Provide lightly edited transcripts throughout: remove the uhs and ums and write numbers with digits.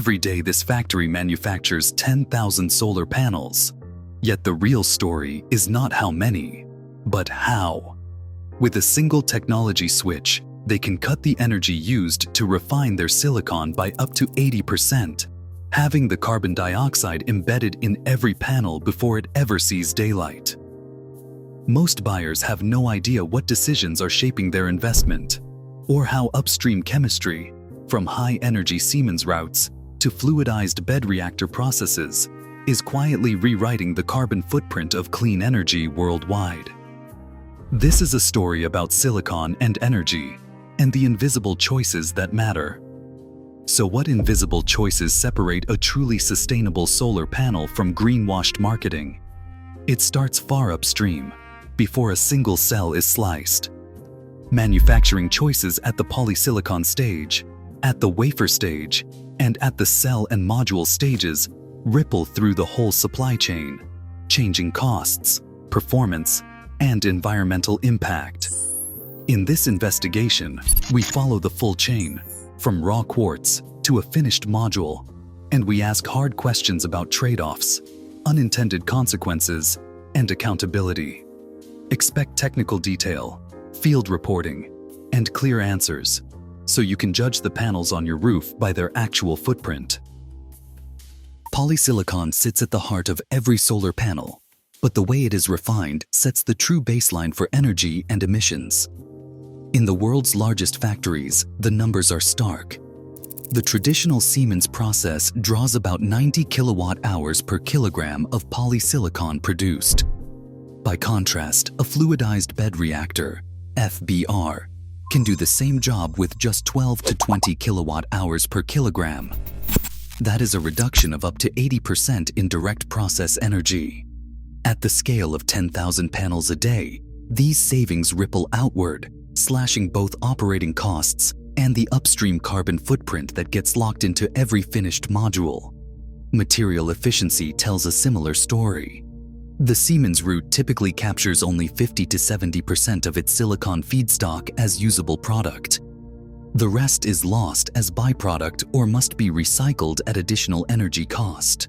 Every day this factory manufactures 10,000 solar panels. Yet the real story is not how many, but how. With a single technology switch, they can cut the energy used to refine their silicon by up to 80%, having the carbon dioxide embedded in every panel before it ever sees daylight. Most buyers have no idea what decisions are shaping their investment, or how upstream chemistry, from high-energy Siemens routes to fluidized bed reactor processes, is quietly rewriting the carbon footprint of clean energy worldwide. This is a story about silicon and energy, and the invisible choices that matter. So what invisible choices separate a truly sustainable solar panel from greenwashed marketing? It starts far upstream, before a single cell is sliced. Manufacturing choices at the polysilicon stage, at the wafer stage, and at the cell and module stages ripple through the whole supply chain, changing costs, performance, and environmental impact. In this investigation, we follow the full chain, from raw quartz to a finished module, and we ask hard questions about trade-offs, unintended consequences, and accountability. Expect technical detail, field reporting, and clear answers, so you can judge the panels on your roof by their actual footprint. Polysilicon sits at the heart of every solar panel, but the way it is refined sets the true baseline for energy and emissions. In the world's largest factories, the numbers are stark. The traditional Siemens process draws about 90 kilowatt-hours per kilogram of polysilicon produced. By contrast, a fluidized bed reactor, FBR, can do the same job with just 12 to 20 kilowatt-hours per kilogram. That is a reduction of up to 80% in direct process energy. At the scale of 10,000 panels a day, these savings ripple outward, slashing both operating costs and the upstream carbon footprint that gets locked into every finished module. Material efficiency tells a similar story. The Siemens route typically captures only 50 to 70% of its silicon feedstock as usable product. The rest is lost as byproduct or must be recycled at additional energy cost.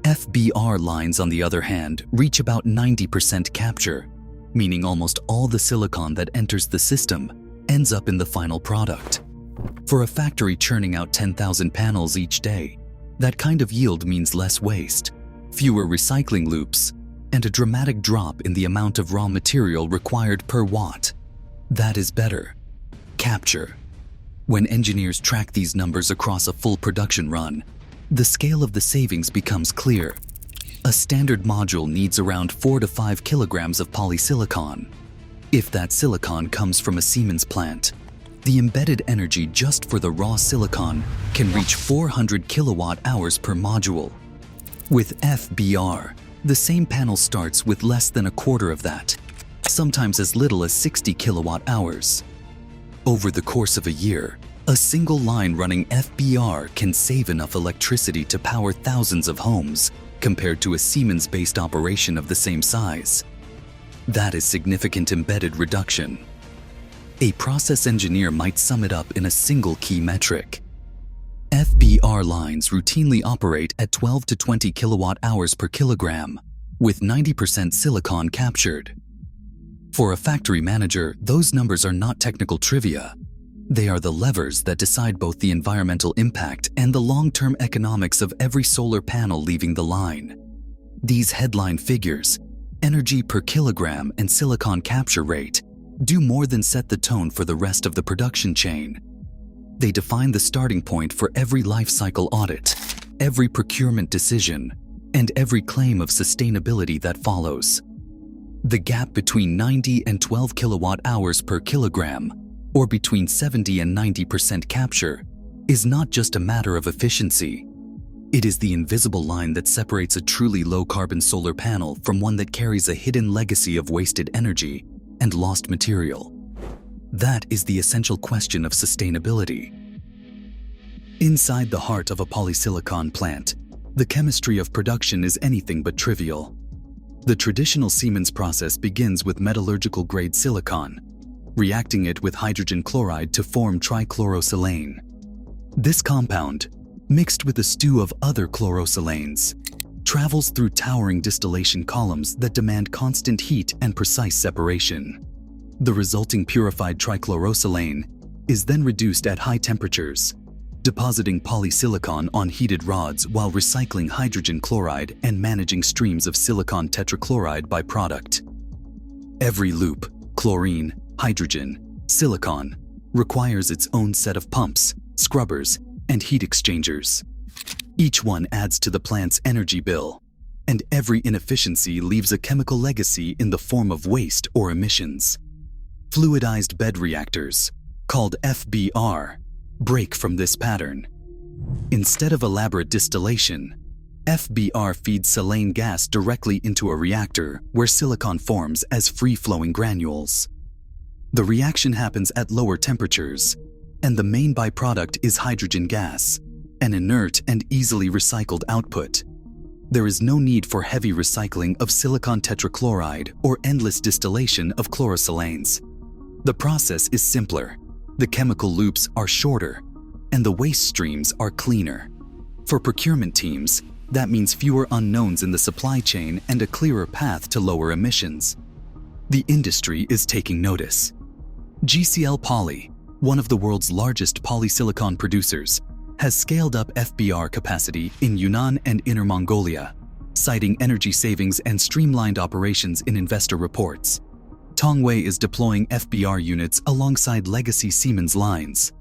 FBR lines, on the other hand, reach about 90% capture, meaning almost all the silicon that enters the system ends up in the final product. For a factory churning out 10,000 panels each day, that kind of yield means less waste, fewer recycling loops, and a dramatic drop in the amount of raw material required per watt. That is better. Capture. When engineers track these numbers across a full production run, the scale of the savings becomes clear. A standard module needs around 4 to 5 kilograms of polysilicon. If that silicon comes from a Siemens plant, the embedded energy just for the raw silicon can reach 400 kilowatt-hours per module. With FBR, the same panel starts with less than a quarter of that, sometimes as little as 60 kilowatt-hours. Over the course of a year, a single line running FBR can save enough electricity to power thousands of homes, compared to a Siemens-based operation of the same size. That is significant embedded reduction. A process engineer might sum it up in a single key metric. FBR lines routinely operate at 12 to 20 kilowatt-hours per kilogram, with 90% silicon captured. For a factory manager, those numbers are not technical trivia. They are the levers that decide both the environmental impact and the long-term economics of every solar panel leaving the line. These headline figures, energy per kilogram and silicon capture rate, do more than set the tone for the rest of the production chain. They define the starting point for every life cycle audit, every procurement decision, and every claim of sustainability that follows. The gap between 90 and 12 kilowatt-hours per kilogram, or between 70 and 90% capture, is not just a matter of efficiency. It is the invisible line that separates a truly low-carbon solar panel from one that carries a hidden legacy of wasted energy and lost material. That is the essential question of sustainability. Inside the heart of a polysilicon plant, the chemistry of production is anything but trivial. The traditional Siemens process begins with metallurgical-grade silicon, reacting it with hydrogen chloride to form trichlorosilane. This compound, mixed with a stew of other chlorosilanes, travels through towering distillation columns that demand constant heat and precise separation. The resulting purified trichlorosilane is then reduced at high temperatures, depositing polysilicon on heated rods while recycling hydrogen chloride and managing streams of silicon tetrachloride byproduct. Every loop, chlorine, hydrogen, silicon, requires its own set of pumps, scrubbers, and heat exchangers. Each one adds to the plant's energy bill, and every inefficiency leaves a chemical legacy in the form of waste or emissions. Fluidized bed reactors, called FBR, break from this pattern. Instead of elaborate distillation, FBR feeds silane gas directly into a reactor where silicon forms as free-flowing granules. The reaction happens at lower temperatures, and the main byproduct is hydrogen gas, an inert and easily recycled output. There is no need for heavy recycling of silicon tetrachloride or endless distillation of chlorosilanes. The process is simpler, the chemical loops are shorter, and the waste streams are cleaner. For procurement teams, that means fewer unknowns in the supply chain and a clearer path to lower emissions. The industry is taking notice. GCL Poly, one of the world's largest polysilicon producers, has scaled up FBR capacity in Yunnan and Inner Mongolia, citing energy savings and streamlined operations in investor reports. Tongwei is deploying FBR units alongside legacy Siemens lines,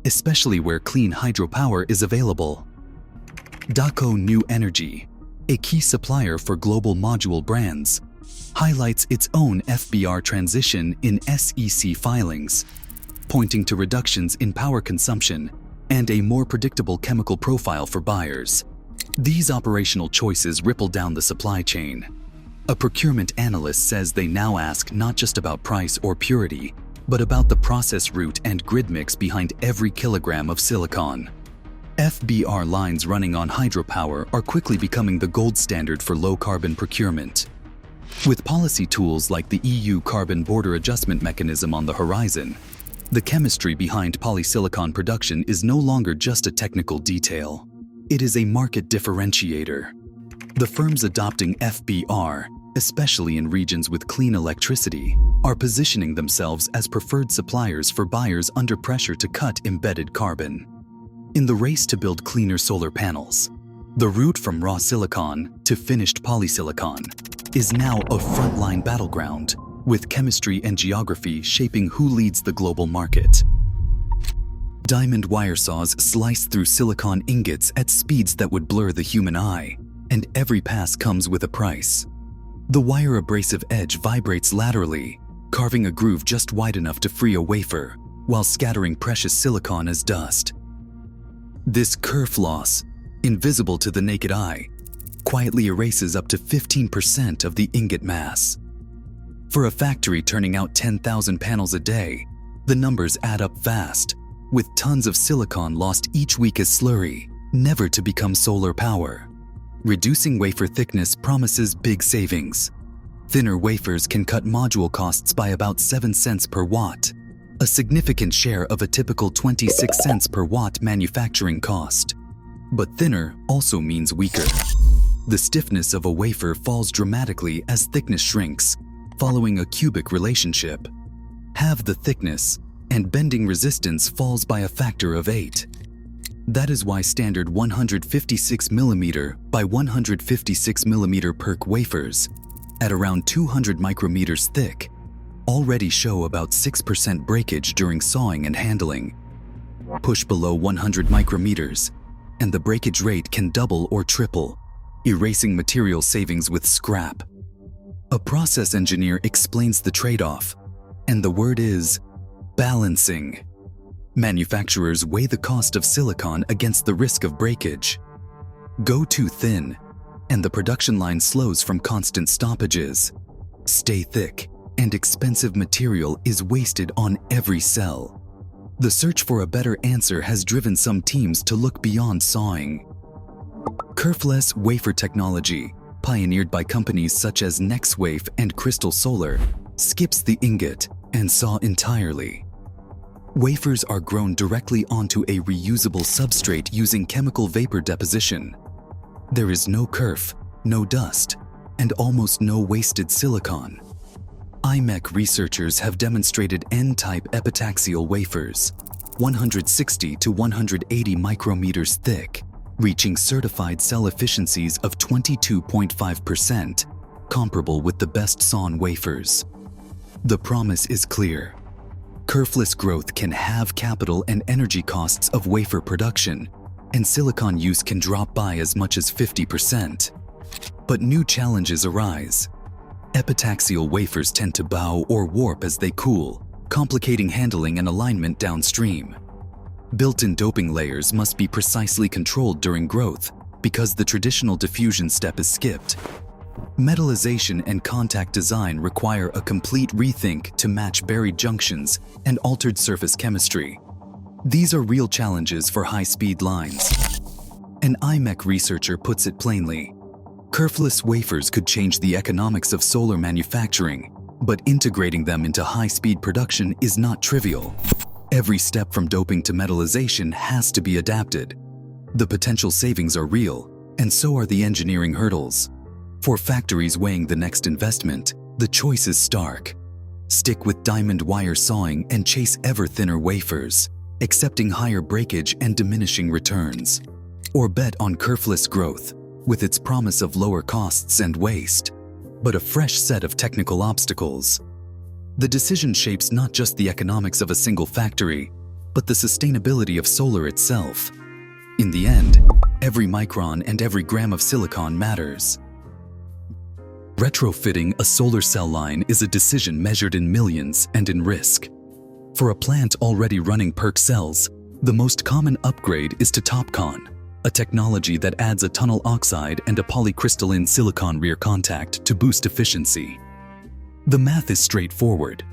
especially where clean hydropower is available. Daqo New Energy, a key supplier for global module brands, highlights its own FBR transition in SEC filings, pointing to reductions in power consumption and a more predictable chemical profile for buyers. These operational choices ripple down the supply chain. A procurement analyst says they now ask not just about price or purity, but about the process route and grid mix behind every kilogram of silicon. FBR lines running on hydropower are quickly becoming the gold standard for low-carbon procurement. With policy tools like the EU Carbon Border Adjustment Mechanism on the horizon, the chemistry behind polysilicon production is no longer just a technical detail. It is a market differentiator. The firms adopting FBR, especially in regions with clean electricity, are positioning themselves as preferred suppliers for buyers under pressure to cut embedded carbon. In the race to build cleaner solar panels, the route from raw silicon to finished polysilicon is now a frontline battleground, with chemistry and geography shaping who leads the global market. Diamond wire saws slice through silicon ingots at speeds that would blur the human eye, and every pass comes with a price. The wire abrasive edge vibrates laterally, carving a groove just wide enough to free a wafer, while scattering precious silicon as dust. This kerf loss, invisible to the naked eye, quietly erases up to 15% of the ingot mass. For a factory turning out 10,000 panels a day, the numbers add up fast, with tons of silicon lost each week as slurry, never to become solar power. Reducing wafer thickness promises big savings. Thinner wafers can cut module costs by about 7 cents per watt, a significant share of a typical 26 cents per watt manufacturing cost. But thinner also means weaker. The stiffness of a wafer falls dramatically as thickness shrinks, following a cubic relationship. Halve the thickness, and bending resistance falls by a factor of 8. That is why standard 156mm by 156mm PERC wafers, at around 200 micrometers thick, already show about 6% breakage during sawing and handling. Push below 100 micrometers, and the breakage rate can double or triple, erasing material savings with scrap. A process engineer explains the trade-off, and the word is balancing. Manufacturers weigh the cost of silicon against the risk of breakage. Go too thin, and the production line slows from constant stoppages. Stay thick, and expensive material is wasted on every cell. The search for a better answer has driven some teams to look beyond sawing. Kerfless wafer technology, pioneered by companies such as NextWave and Crystal Solar, skips the ingot and saw entirely. Wafers are grown directly onto a reusable substrate using chemical vapor deposition. There is no kerf, no dust, and almost no wasted silicon. IMEC researchers have demonstrated N-type epitaxial wafers, 160 to 180 micrometers thick, reaching certified cell efficiencies of 22.5%, comparable with the best sawn wafers. The promise is clear. Kerfless growth can halve capital and energy costs of wafer production, and silicon use can drop by as much as 50%. But new challenges arise. Epitaxial wafers tend to bow or warp as they cool, complicating handling and alignment downstream. Built-in doping layers must be precisely controlled during growth because the traditional diffusion step is skipped. Metallization and contact design require a complete rethink to match buried junctions and altered surface chemistry. These are real challenges for high-speed lines. An IMEC researcher puts it plainly: kerfless wafers could change the economics of solar manufacturing, but integrating them into high-speed production is not trivial. Every step from doping to metallization has to be adapted. The potential savings are real, and so are the engineering hurdles. For factories weighing the next investment, the choice is stark. Stick with diamond wire sawing and chase ever thinner wafers, accepting higher breakage and diminishing returns. Or bet on kerfless growth, with its promise of lower costs and waste, but a fresh set of technical obstacles. The decision shapes not just the economics of a single factory, but the sustainability of solar itself. In the end, every micron and every gram of silicon matters. Retrofitting a solar cell line is a decision measured in millions and in risk. For a plant already running PERC cells, the most common upgrade is to TOPCon, a technology that adds a tunnel oxide and a polycrystalline silicon rear contact to boost efficiency. The math is straightforward.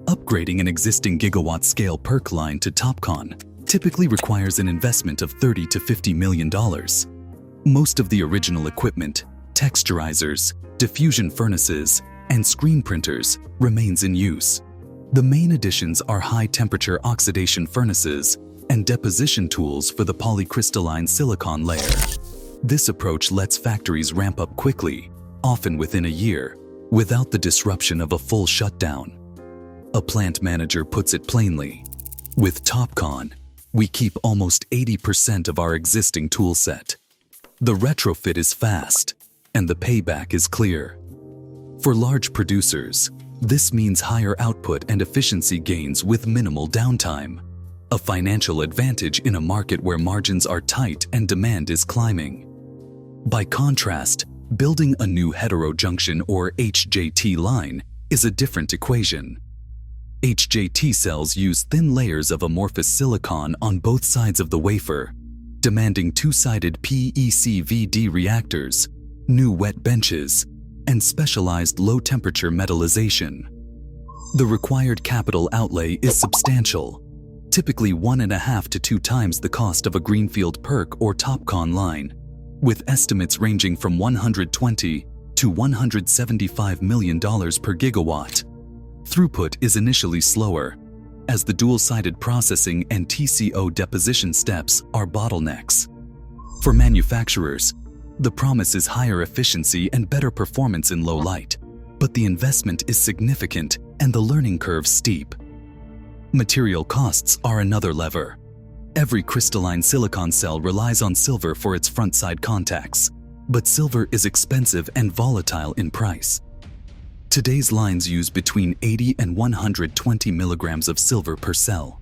Upgrading an existing gigawatt-scale PERC line to TOPCon typically requires an investment of $30 to $50 million. Most of the original equipment, texturizers, diffusion furnaces, and screen printers remains in use. The main additions are high-temperature oxidation furnaces and deposition tools for the polycrystalline silicon layer. This approach lets factories ramp up quickly, often within a year, without the disruption of a full shutdown. A plant manager puts it plainly: with TOPCon, we keep almost 80% of our existing toolset. The retrofit is fast, and the payback is clear. For large producers, this means higher output and efficiency gains with minimal downtime, a financial advantage in a market where margins are tight and demand is climbing. By contrast, building a new heterojunction or HJT line is a different equation. HJT cells use thin layers of amorphous silicon on both sides of the wafer, demanding two-sided PECVD reactors, new wet benches, and specialized low-temperature metallization. The required capital outlay is substantial, typically 1.5 to 2 times the cost of a greenfield PERC or TOPCon line, with estimates ranging from $120 to $175 million per gigawatt. Throughput is initially slower, as the dual-sided processing and TCO deposition steps are bottlenecks. For manufacturers, the promise is higher efficiency and better performance in low light, but the investment is significant and the learning curve steep. Material costs are another lever. Every crystalline silicon cell relies on silver for its front-side contacts, but silver is expensive and volatile in price. Today's lines use between 80 and 120 milligrams of silver per cell.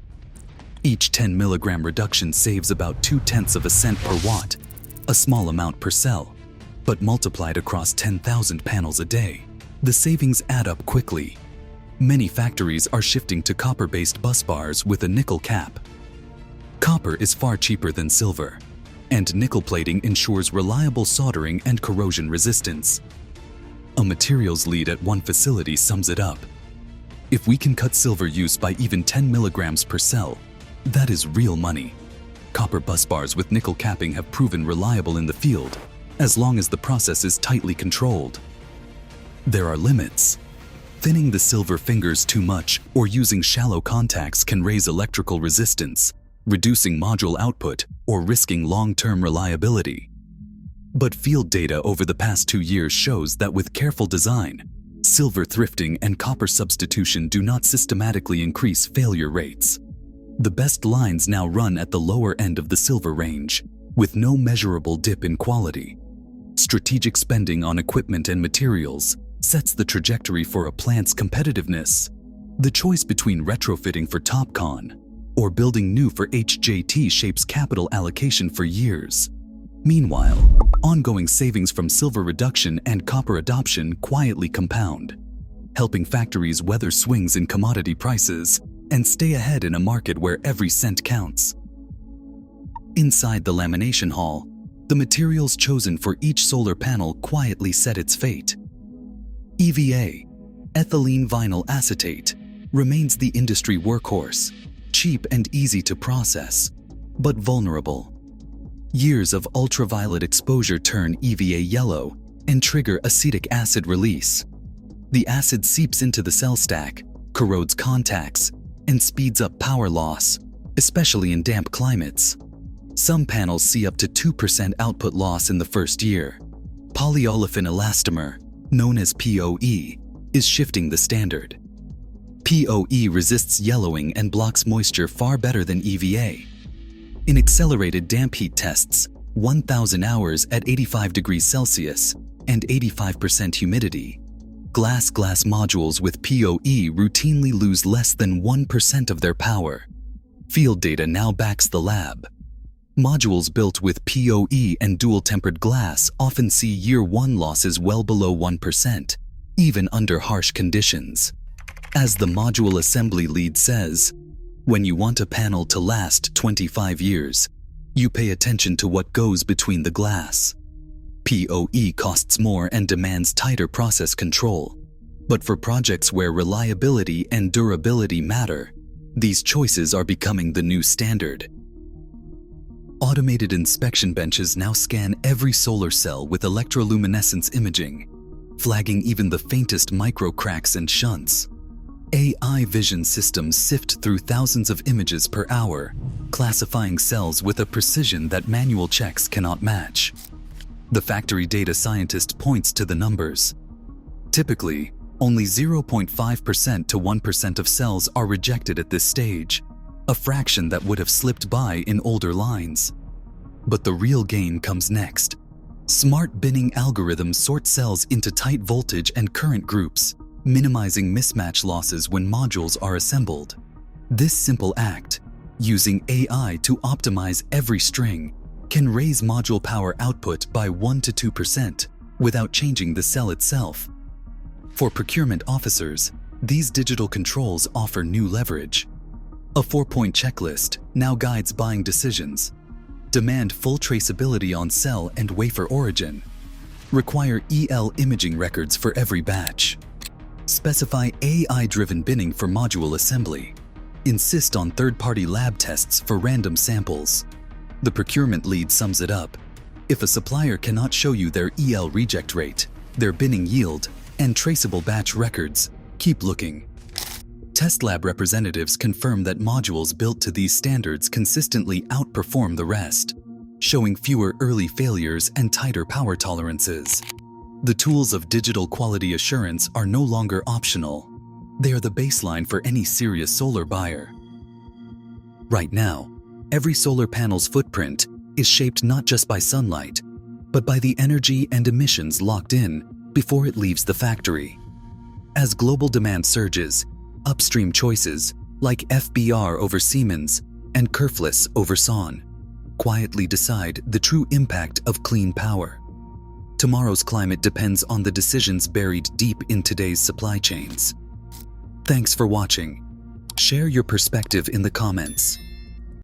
Each 10 milligram reduction saves about 0.2 of a cent per watt, a small amount per cell, but multiplied across 10,000 panels a day, the savings add up quickly. Many factories are shifting to copper-based busbars with a nickel cap. Copper is far cheaper than silver, and nickel plating ensures reliable soldering and corrosion resistance. A materials lead at one facility sums it up: if we can cut silver use by even 10 milligrams per cell, that is real money. Copper busbars with nickel capping have proven reliable in the field, as long as the process is tightly controlled. There are limits. Thinning the silver fingers too much or using shallow contacts can raise electrical resistance, reducing module output or risking long-term reliability. But field data over the past 2 years shows that with careful design, silver thrifting and copper substitution do not systematically increase failure rates. The best lines now run at the lower end of the silver range, with no measurable dip in quality. Strategic spending on equipment and materials sets the trajectory for a plant's competitiveness. The choice between retrofitting for TOPCon or building new for HJT shapes capital allocation for years. Meanwhile, ongoing savings from silver reduction and copper adoption quietly compound, helping factories weather swings in commodity prices and stay ahead in a market where every cent counts. Inside the lamination hall, the materials chosen for each solar panel quietly set its fate. EVA, ethylene vinyl acetate, remains the industry workhorse, cheap and easy to process, but vulnerable. Years of ultraviolet exposure turn EVA yellow and trigger acetic acid release. The acid seeps into the cell stack, corrodes contacts, and speeds up power loss, especially in damp climates. Some panels see up to 2% output loss in the first year. Polyolefin elastomer, known as POE, is shifting the standard. POE resists yellowing and blocks moisture far better than EVA. In accelerated damp heat tests, 1,000 hours at 85 degrees Celsius and 85% humidity, glass modules with POE routinely lose less than 1% of their power. Field data now backs the lab. Modules built with POE and dual-tempered glass often see year-one losses well below 1%, even under harsh conditions. As the module assembly lead says, when you want a panel to last 25 years, you pay attention to what goes between the glass. POE costs more and demands tighter process control. But for projects where reliability and durability matter, these choices are becoming the new standard. Automated inspection benches now scan every solar cell with electroluminescence imaging, flagging even the faintest micro cracks and shunts. AI vision systems sift through thousands of images per hour, classifying cells with a precision that manual checks cannot match. The factory data scientist points to the numbers. Typically, only 0.5% to 1% of cells are rejected at this stage, a fraction that would have slipped by in older lines. But the real gain comes next. Smart binning algorithms sort cells into tight voltage and current groups, minimizing mismatch losses when modules are assembled. This simple act, using AI to optimize every string, can raise module power output by 1 to 2% without changing the cell itself. For procurement officers, these digital controls offer new leverage. A 4-point checklist now guides buying decisions. Demand full traceability on cell and wafer origin. Require EL imaging records for every batch. Specify AI-driven binning for module assembly. Insist on third-party lab tests for random samples. The procurement lead sums it up. If a supplier cannot show you their EL reject rate, their binning yield, and traceable batch records, keep looking. Test lab representatives confirm that modules built to these standards consistently outperform the rest, showing fewer early failures and tighter power tolerances. The tools of digital quality assurance are no longer optional. They are the baseline for any serious solar buyer. Right now, every solar panel's footprint is shaped not just by sunlight, but by the energy and emissions locked in before it leaves the factory. As global demand surges, upstream choices like FBR over Siemens and kerfless over SON quietly decide the true impact of clean power. Tomorrow's climate depends on the decisions buried deep in today's supply chains. Thanks for watching. Share your perspective in the comments.